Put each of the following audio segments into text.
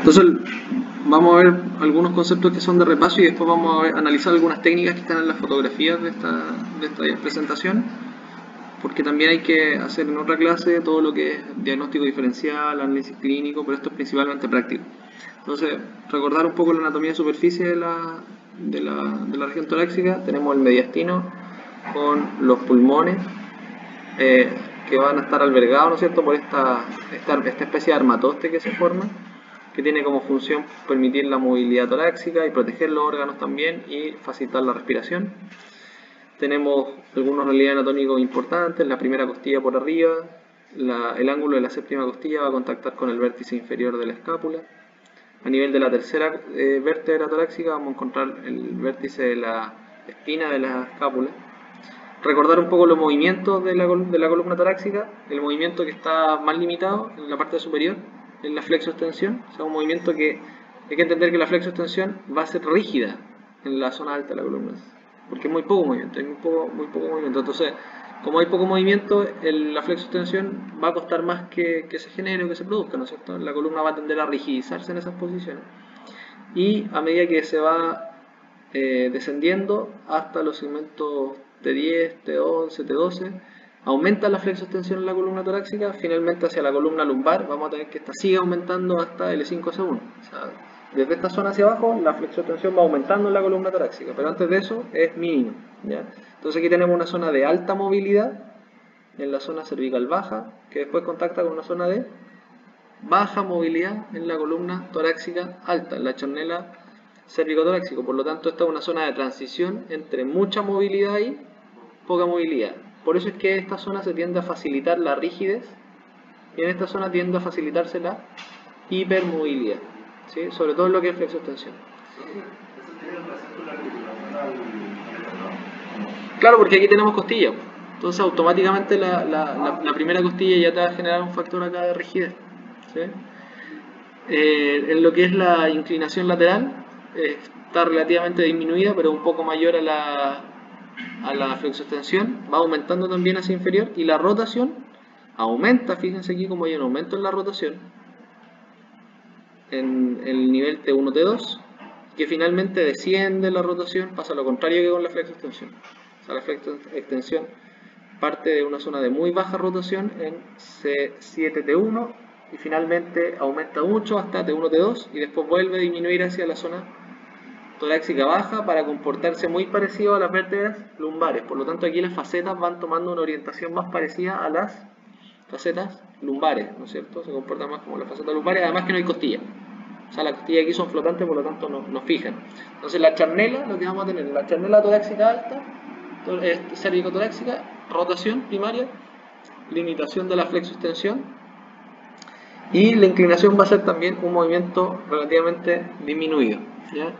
Entonces vamos a ver algunos conceptos que son de repaso y después vamos a analizar algunas técnicas que están en las fotografías de esta presentación, porque también hay que hacer en otra clase todo lo que es diagnóstico diferencial, análisis clínico, pero esto es principalmente práctico. Entonces, recordar un poco la anatomía de superficie de la región torácica. Tenemos el mediastino con los pulmones que van a estar albergados, ¿no es cierto?, por esta especie de armatoste que se forma, que tiene como función permitir la movilidad torácica y proteger los órganos también y facilitar la respiración. Tenemos algunos relieves anatómicos importantes. La primera costilla por arriba, el ángulo de la séptima costilla va a contactar con el vértice inferior de la escápula. A nivel de la tercera vértebra torácica vamos a encontrar el vértice de la espina de la escápula. Recordar un poco los movimientos de la columna torácica. El movimiento que está más limitado en la parte superior es la flexoextensión, o sea, un movimiento que hay que entender que la flexoextensión va a ser rígida en la zona alta de la columna, porque hay muy poco movimiento, Entonces, como hay poco movimiento, la flexoextensión va a costar más que se genere o que se produzca, ¿no es cierto? La columna va a tender a rigidizarse en esas posiciones. Y a medida que se va descendiendo hasta los segmentos T10, T11, T12, aumenta la flexoextensión en la columna torácica. Finalmente hacia la columna lumbar vamos a tener que esta siga aumentando hasta L5-S1. O sea, desde esta zona hacia abajo la flexoextensión va aumentando en la columna torácica, pero antes de eso es mínimo, ¿ya? Entonces aquí tenemos una zona de alta movilidad en la zona cervical baja, que después contacta con una zona de baja movilidad en la columna torácica alta, en la charnela cérvico-torácico. Por lo tanto, esta es una zona de transición entre mucha movilidad y poca movilidad. Por eso es que en esta zona se tiende a facilitar la rigidez y en esta zona tiende a facilitarse la hipermovilidad, ¿sí? Sobre todo en lo que es flexoextensión. Claro, porque aquí tenemos costilla, entonces automáticamente la primera costilla ya te va a generar un factor acá de rigidez, ¿sí? En lo que es la inclinación lateral está relativamente disminuida, pero un poco mayor a la flexoextensión, va aumentando también hacia inferior, y la rotación aumenta. Fíjense aquí como hay un aumento en la rotación en el nivel T1, T2, que finalmente desciende la rotación, pasa lo contrario que con la flexoextensión. O sea, la flexoextensión parte de una zona de muy baja rotación en C7, T1, y finalmente aumenta mucho hasta T1, T2, y después vuelve a disminuir hacia la zona torácica baja para comportarse muy parecido a las vértebras lumbares. Por lo tanto, aquí las facetas van tomando una orientación más parecida a las facetas lumbares, ¿no es cierto? Se comportan más como las facetas lumbares, además que no hay costilla. O sea, las costillas aquí son flotantes, por lo tanto no fijan. Entonces, la charnela, lo que vamos a tener, la charnela torácica alta, cérvico-torácica, rotación primaria, limitación de la flexoextensión, y la inclinación va a ser también un movimiento relativamente disminuido, ¿ya?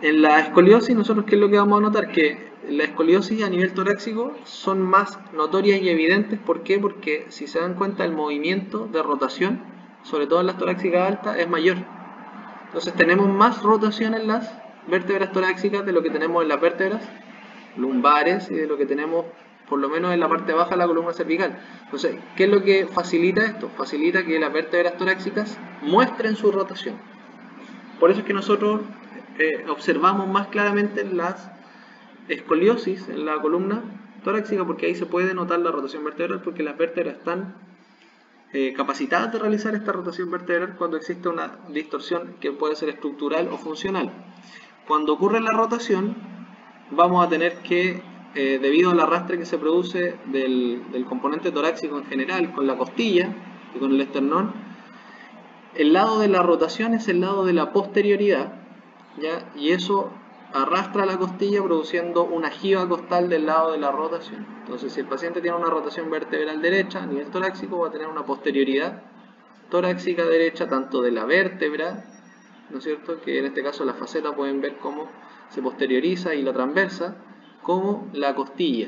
En la escoliosis, nosotros, ¿qué es lo que vamos a notar? Que la escoliosis a nivel torácico son más notorias y evidentes. ¿Por qué? Porque si se dan cuenta, el movimiento de rotación, sobre todo en las torácicas altas, es mayor. Entonces tenemos más rotación en las vértebras torácicas de lo que tenemos en las vértebras lumbares y de lo que tenemos por lo menos en la parte baja de la columna cervical. Entonces, ¿qué es lo que facilita esto? Facilita que las vértebras torácicas muestren su rotación. Por eso es que nosotros observamos más claramente las escoliosis en la columna torácica, porque ahí se puede notar la rotación vertebral, porque las vértebras están capacitadas de realizar esta rotación vertebral cuando existe una distorsión que puede ser estructural o funcional. Cuando ocurre la rotación, vamos a tener que, debido al arrastre que se produce del componente torácico en general, con la costilla y con el esternón, el lado de la rotación es el lado de la posterioridad, ¿ya? Y eso arrastra la costilla produciendo una jiba costal del lado de la rotación. Entonces, si el paciente tiene una rotación vertebral derecha a nivel torácico, va a tener una posterioridad torácica derecha tanto de la vértebra, ¿no es cierto?, que en este caso la faceta pueden ver cómo se posterioriza, y la transversa, como la costilla,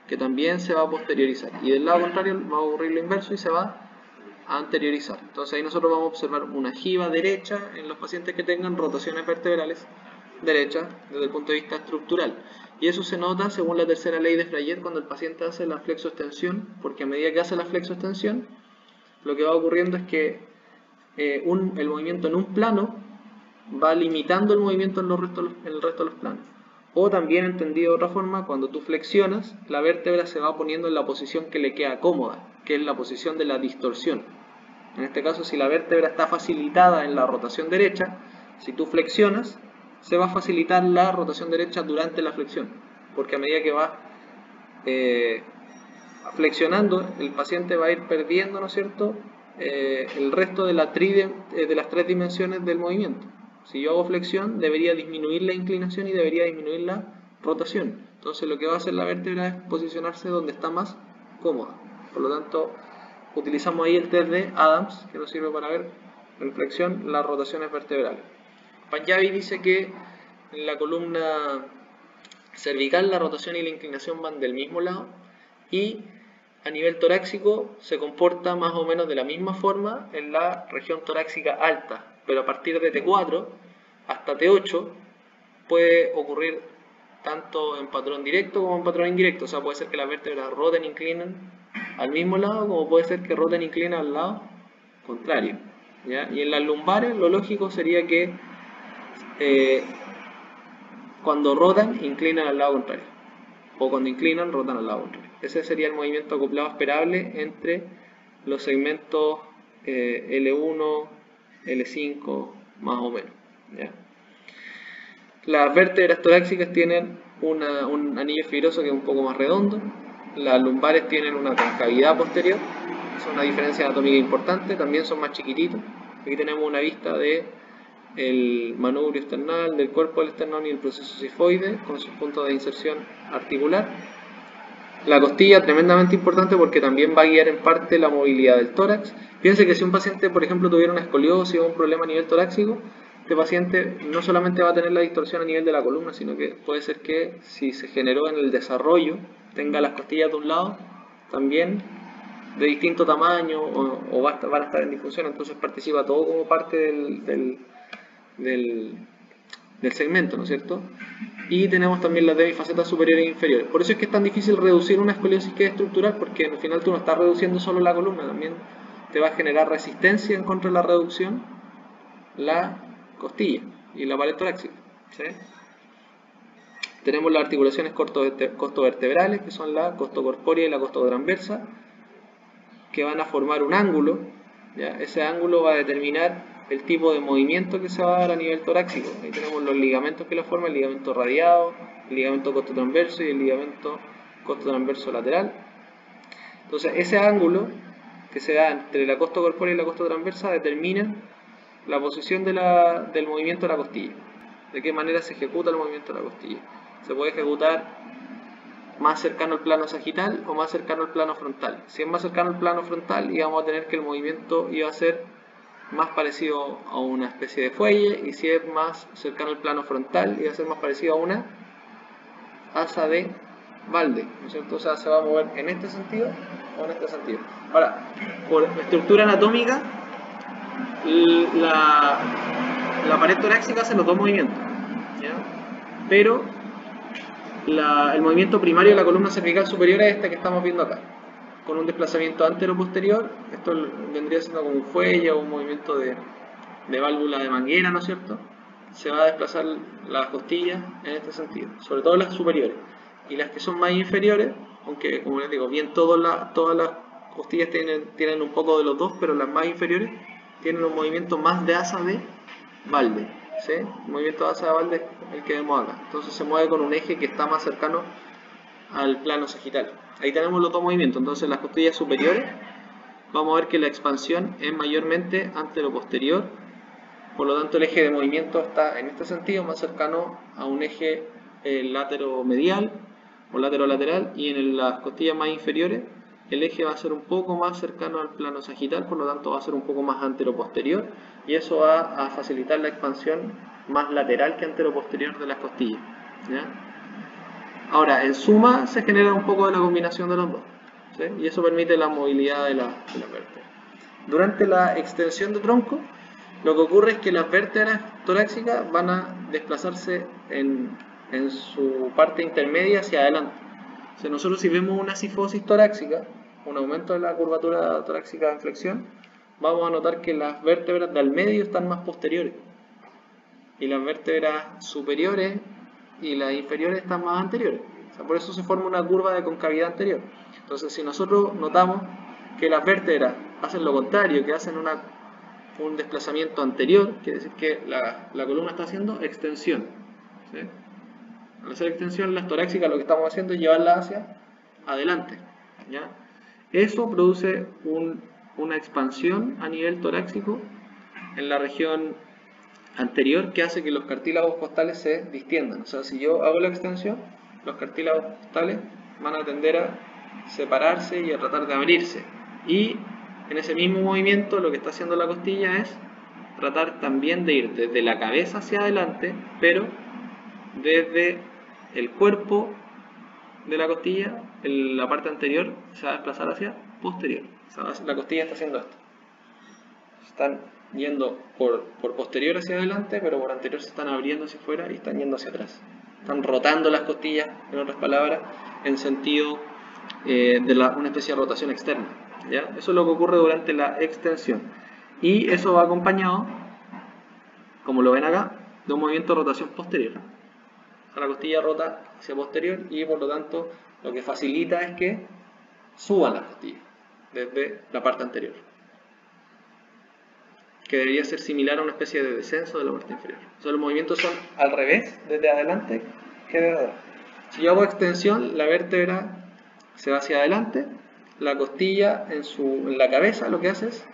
que también se va a posteriorizar. Y del lado contrario va a ocurrir lo inverso y se va a anteriorizar. Entonces ahí nosotros vamos a observar una jiba derecha en los pacientes que tengan rotaciones vertebrales derechas desde el punto de vista estructural. Y eso se nota según la tercera ley de Freyet cuando el paciente hace la flexoextensión, porque a medida que hace la flexoextensión, lo que va ocurriendo es que el movimiento en un plano va limitando el movimiento en el resto de los planos. O también, entendido de otra forma, cuando tú flexionas, la vértebra se va poniendo en la posición que le queda cómoda, que es la posición de la distorsión. En este caso, si la vértebra está facilitada en la rotación derecha, si tú flexionas, se va a facilitar la rotación derecha durante la flexión, porque a medida que va flexionando, el paciente va a ir perdiendo, ¿no es cierto?, el resto de las 3 dimensiones del movimiento. Si yo hago flexión, debería disminuir la inclinación y debería disminuir la rotación. Entonces lo que va a hacer la vértebra es posicionarse donde está más cómoda. Por lo tanto, utilizamos ahí el test de Adams, que nos sirve para ver en flexión las rotaciones vertebrales. Panjabi dice que en la columna cervical la rotación y la inclinación van del mismo lado, y a nivel torácico se comporta más o menos de la misma forma en la región torácica alta, pero a partir de T4 hasta T8 puede ocurrir tanto en patrón directo como en patrón indirecto. O sea, puede ser que las vértebras roten e inclinen al mismo lado, como puede ser que roten e inclinen al lado contrario, ¿ya? Y en las lumbares lo lógico sería que cuando rotan, inclinan al lado contrario, o cuando inclinan, rotan al lado contrario. Ese sería el movimiento acoplado esperable entre los segmentos L1, L5, más o menos, ¿ya? Las vértebras torácicas tienen un anillo fibroso que es un poco más redondo. Las lumbares tienen una concavidad posterior, es una diferencia anatómica importante. También son más chiquititos. Aquí tenemos una vista de el manubrio esternal, del cuerpo del esternón y el proceso sifoide con sus puntos de inserción articular. La costilla, tremendamente importante porque también va a guiar en parte la movilidad del tórax. Piense que si un paciente, por ejemplo, tuviera una escoliosis o un problema a nivel torácico, este paciente no solamente va a tener la distorsión a nivel de la columna, sino que puede ser que si se generó en el desarrollo, tenga las costillas de un lado también de distinto tamaño o van a estar en disfunción. Entonces participa todo como parte del segmento, ¿no es cierto? Y tenemos también las demifacetas superiores e inferiores. Por eso es que es tan difícil reducir una escoliosis que es estructural, porque al final tú no estás reduciendo solo la columna, también te va a generar resistencia en contra de la reducción la costilla y la pared torácica, ¿sí? Tenemos las articulaciones costovertebrales, que son la costocorpórea y la costotransversa, que van a formar un ángulo, ¿ya? Ese ángulo va a determinar el tipo de movimiento que se va a dar a nivel torácico. Ahí tenemos los ligamentos que lo forman: el ligamento radiado, el ligamento costotransverso y el ligamento costotransverso lateral. Entonces ese ángulo que se da entre la costocorpórea y la costotransversa determina la posición del movimiento de la costilla. De qué manera se ejecuta el movimiento de la costilla. Se puede ejecutar más cercano al plano sagital o más cercano al plano frontal. Si es más cercano al plano frontal, íbamos a tener que el movimiento iba a ser más parecido a una especie de fuelle, y si es más cercano al plano frontal, iba a ser más parecido a una asa de balde, ¿no es cierto? O sea, se va a mover en este sentido o en este sentido. Ahora, por estructura anatómica, la pared torácica hace los dos movimientos, ¿ya? Pero el movimiento primario de la columna cervical superior es este que estamos viendo acá, con un desplazamiento antero-posterior. Esto vendría siendo como un fuelle o un movimiento de válvula de manguera, ¿no es cierto? Se va a desplazar las costillas en este sentido, sobre todo las superiores. Y las que son más inferiores, aunque como les digo, bien todas las costillas tienen un poco de los dos, pero las más inferiores tienen un movimiento más de asa de balde, ¿sí? El movimiento de asa de balde es el que vemos acá. Entonces se mueve con un eje que está más cercano al plano sagital. Ahí tenemos los dos movimientos. Entonces las costillas superiores, vamos a ver que la expansión es mayormente antero-posterior, por lo tanto el eje de movimiento está en este sentido más cercano a un eje latero-medial o latero-lateral, y en las costillas más inferiores el eje va a ser un poco más cercano al plano sagital, por lo tanto va a ser un poco más antero-posterior, y eso va a facilitar la expansión más lateral que antero-posterior de las costillas, ¿ya? Ahora, en suma se genera un poco de la combinación de los dos, ¿sí? Y eso permite la movilidad de la vértebra. Durante la extensión de tronco, lo que ocurre es que las vértebras torácicas van a desplazarse en su parte intermedia hacia adelante. O sea, nosotros si vemos una sifosis torácica, un aumento de la curvatura torácica en flexión, vamos a notar que las vértebras del medio están más posteriores y las vértebras superiores y las inferiores están más anteriores. O sea, por eso se forma una curva de concavidad anterior. Entonces, si nosotros notamos que las vértebras hacen lo contrario, que hacen un desplazamiento anterior, quiere decir que la columna está haciendo extensión, ¿sí? Al hacer extensión, las torácicas lo que estamos haciendo es llevarla hacia adelante, ¿ya? Eso produce una expansión a nivel torácico en la región anterior que hace que los cartílagos costales se distiendan. O sea, si yo hago la extensión, los cartílagos costales van a tender a separarse y a tratar de abrirse. Y en ese mismo movimiento lo que está haciendo la costilla es tratar también de ir desde la cabeza hacia adelante, pero desde el cuerpo de la costilla, la parte anterior se va a desplazar hacia posterior. O sea, la costilla está haciendo esto. Están yendo por posterior hacia adelante, pero por anterior se están abriendo hacia afuera y están yendo hacia atrás. Están rotando las costillas, en otras palabras, en sentido de una especie de rotación externa, ¿ya? Eso es lo que ocurre durante la extensión. Y eso va acompañado, como lo ven acá, de un movimiento de rotación posterior. O sea, la costilla rota hacia posterior y por lo tanto lo que facilita es que suban las costillas desde la parte anterior, que debería ser similar a una especie de descenso de la parte inferior. O sea, los movimientos son al revés, desde adelante que desde atrás. Si yo hago extensión, la vértebra se va hacia adelante, la costilla en la cabeza lo que hace es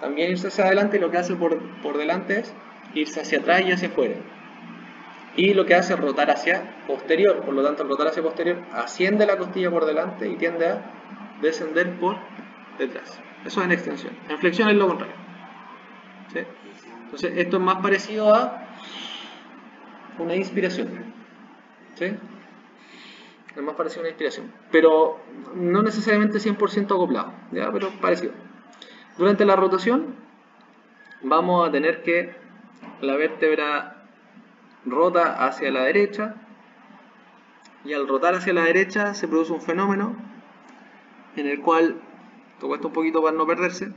también irse hacia adelante, y lo que hace por delante es irse hacia atrás y hacia afuera. Y lo que hace es rotar hacia posterior, por lo tanto al rotar hacia posterior asciende la costilla por delante y tiende a descender por detrás. Eso es en extensión. En flexión es lo contrario, ¿sí? Entonces esto es más parecido a una inspiración, ¿sí? Es más parecido a una inspiración, pero no necesariamente 100% acoplado, ¿ya? Pero parecido. Durante la rotación vamos a tener que la vértebra rota hacia la derecha y al rotar hacia la derecha se produce un fenómeno en el cual, toco esto un poquito para no perderse,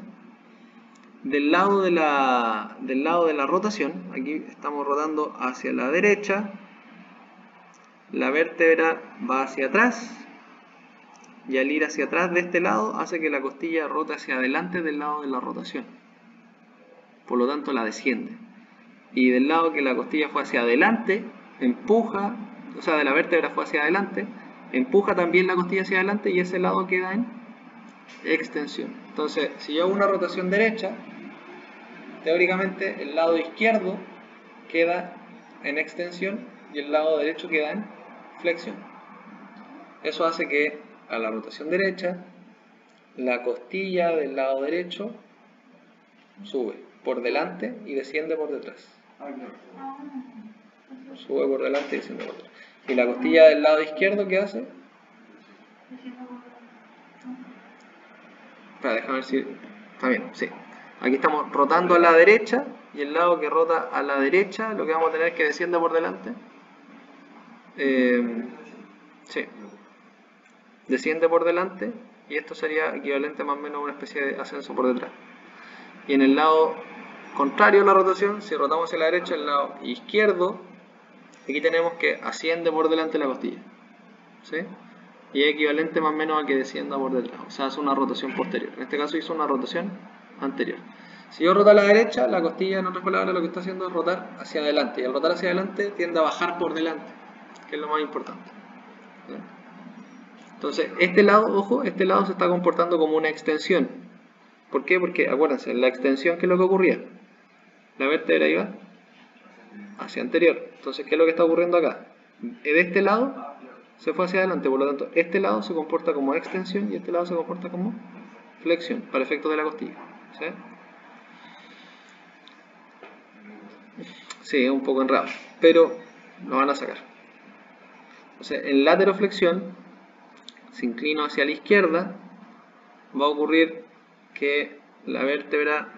del lado de la rotación, aquí estamos rotando hacia la derecha, la vértebra va hacia atrás y al ir hacia atrás de este lado hace que la costilla rote hacia adelante del lado de la rotación, por lo tanto la desciende. Y del lado que la costilla fue hacia adelante, empuja, o sea, de la vértebra fue hacia adelante, empuja también la costilla hacia adelante y ese lado queda en extensión. Entonces, si yo hago una rotación derecha, teóricamente el lado izquierdo queda en extensión y el lado derecho queda en flexión. Eso hace que a la rotación derecha, la costilla del lado derecho sube por delante y desciende por detrás. Sube por delante y desciende por detrás. Y la costilla del lado izquierdo, ¿qué hace? Espera, déjame ver si está bien, sí. Aquí estamos rotando a la derecha y el lado que rota a la derecha, lo que vamos a tener es que descienda por delante. Sí. Desciende por delante y esto sería equivalente más o menos a una especie de ascenso por detrás. Y en el lado contrario a la rotación, si rotamos hacia la derecha, el lado izquierdo, aquí tenemos que asciende por delante la costilla, ¿sí? Y es equivalente más o menos a que descienda por detrás, o sea, hace una rotación posterior. En este caso hizo una rotación anterior. Si yo roto a la derecha, la costilla, en otras palabras, lo que está haciendo es rotar hacia adelante. Y al rotar hacia adelante tiende a bajar por delante, que es lo más importante, ¿sí? Entonces, este lado, ojo, este lado se está comportando como una extensión. ¿Por qué? Porque, acuérdense, en la extensión, ¿qué es lo que ocurría? La vértebra iba hacia anterior. Entonces, ¿qué es lo que está ocurriendo acá? De este lado se fue hacia adelante, por lo tanto, este lado se comporta como extensión y este lado se comporta como flexión, para efectos de la costilla, ¿sí? Sí, es un poco enredado, pero lo van a sacar. Entonces, en lateroflexión, si inclino hacia la izquierda, va a ocurrir que la vértebra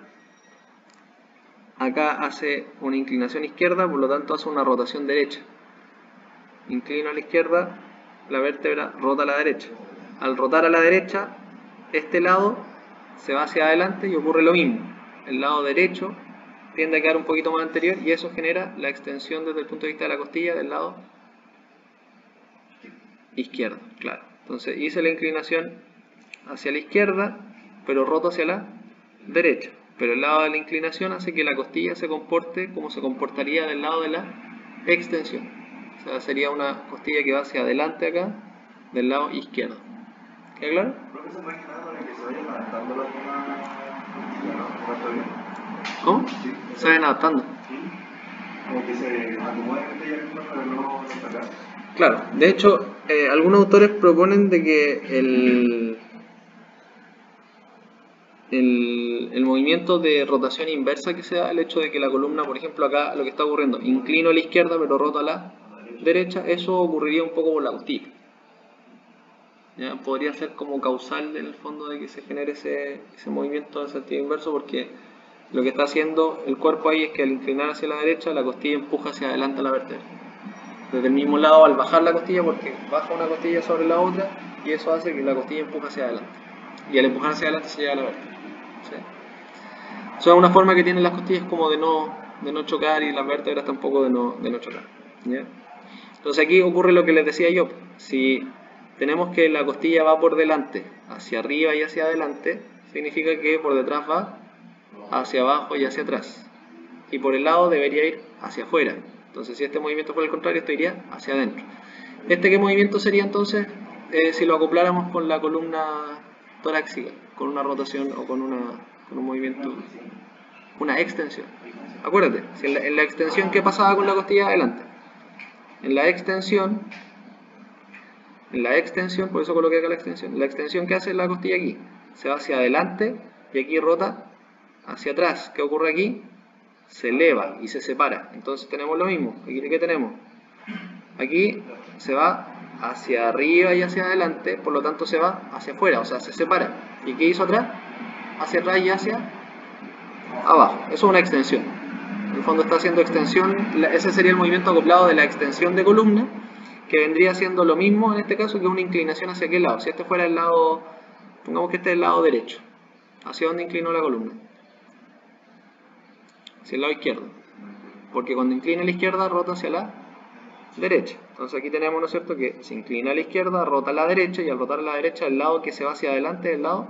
acá hace una inclinación izquierda, por lo tanto hace una rotación derecha. Inclino a la izquierda, la vértebra rota a la derecha. Al rotar a la derecha, este lado se va hacia adelante y ocurre lo mismo. el lado derecho tiende a quedar un poquito más anterior y eso genera la extensión desde el punto de vista de la costilla del lado izquierdo, claro. Entonces hice la inclinación hacia la izquierda, pero roto hacia la derecha. Pero el lado de la inclinación hace que la costilla se comporte como se comportaría del lado de la extensión. O sea, sería una costilla que va hacia adelante acá, del lado izquierdo. ¿Queda claro? Profesor, más que nada para que se vayan adaptando la zona costilla, ¿no? ¿Está bien? ¿Cómo? Sí. Se vayan adaptando. Como que se acomoden entre ellas mismas para no sacar. Claro, de hecho, algunos autores proponen de que el movimiento de rotación inversa que se da, el hecho de que la columna, por ejemplo, acá lo que está ocurriendo, inclino a la izquierda pero roto a la derecha, eso ocurriría un poco por la costilla. ¿Ya? Podría ser como causal en el fondo de que se genere ese movimiento en sentido inverso, porque lo que está haciendo el cuerpo ahí es que al inclinar hacia la derecha, la costilla empuja hacia adelante a la vértebra. Desde el mismo lado al bajar la costilla, porque baja una costilla sobre la otra y eso hace que la costilla empuje hacia adelante. Y al empujar hacia adelante se llega a la vértebra. ¿Sí? Eso es una forma que tienen las costillas como de no chocar y las vértebras tampoco de no chocar. ¿Ya? Entonces aquí ocurre lo que les decía yo. Si tenemos que la costilla va por delante, hacia arriba y hacia adelante, significa que por detrás va hacia abajo y hacia atrás. Y por el lado debería ir hacia afuera. Entonces si este movimiento fuera el contrario, esto iría hacia adentro. ¿Qué movimiento sería entonces si lo acopláramos con la columna torácica? Con una rotación o con un movimiento, una extensión. Acuérdate, si en la extensión, ¿qué pasaba con la costilla adelante? En la extensión, por eso coloqué acá la extensión que hace la costilla aquí, se va hacia adelante y aquí rota hacia atrás. ¿Qué ocurre aquí? Se eleva y se separa. Entonces tenemos lo mismo. Aquí, ¿qué tenemos? Aquí se va hacia arriba y hacia adelante, por lo tanto se va hacia afuera, o sea, se separa. ¿Y qué hizo atrás? Hacia atrás y hacia abajo. Eso es una extensión. En el fondo está haciendo extensión, ese sería el movimiento acoplado de la extensión de columna, que vendría siendo lo mismo en este caso que una inclinación hacia qué lado. Si este fuera el lado, pongamos que este es el lado derecho, ¿hacia dónde inclinó la columna? Hacia el lado izquierdo, porque cuando inclina a la izquierda rota hacia la derecha. Entonces aquí tenemos, ¿no es cierto?, que se inclina a la izquierda, rota a la derecha, y al rotar a la derecha el lado que se va hacia adelante es el lado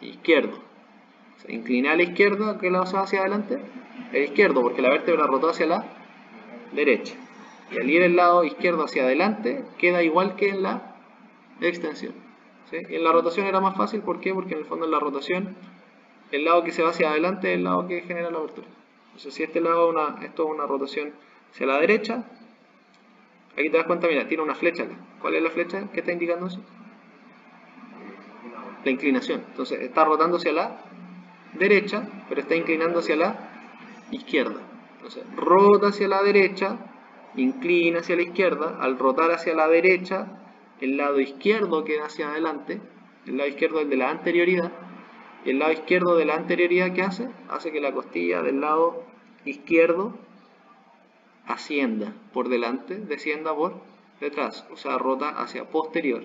izquierdo. Se inclina a la izquierda, ¿qué lado se va hacia adelante? El izquierdo, porque la vértebra rotó hacia la derecha. Y al ir el lado izquierdo hacia adelante, queda igual que en la extensión. ¿Sí? Y en la rotación era más fácil, ¿por qué? Porque en el fondo en la rotación, el lado que se va hacia adelante es el lado que genera la abertura. Entonces si este lado esto es una rotación hacia la derecha, aquí te das cuenta, mira, tiene una flecha acá. ¿Cuál es la flecha que está indicando eso? La inclinación. Entonces está rotando hacia la derecha, pero está inclinando hacia la izquierda. Entonces rota hacia la derecha, inclina hacia la izquierda. Al rotar hacia la derecha, el lado izquierdo queda hacia adelante, el lado izquierdo es el de la anterioridad, y el lado izquierdo de la anterioridad, ¿qué hace? Hace que la costilla del lado izquierdo ascienda por delante, descienda por detrás, o sea, rota hacia posterior,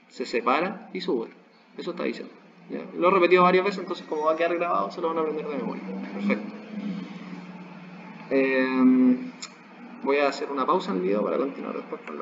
se separa y sube. Eso está diciendo. ¿Ya? Lo he repetido varias veces, entonces como va a quedar grabado, se lo van a aprender de memoria. Perfecto. Voy a hacer una pausa en el video para continuar después con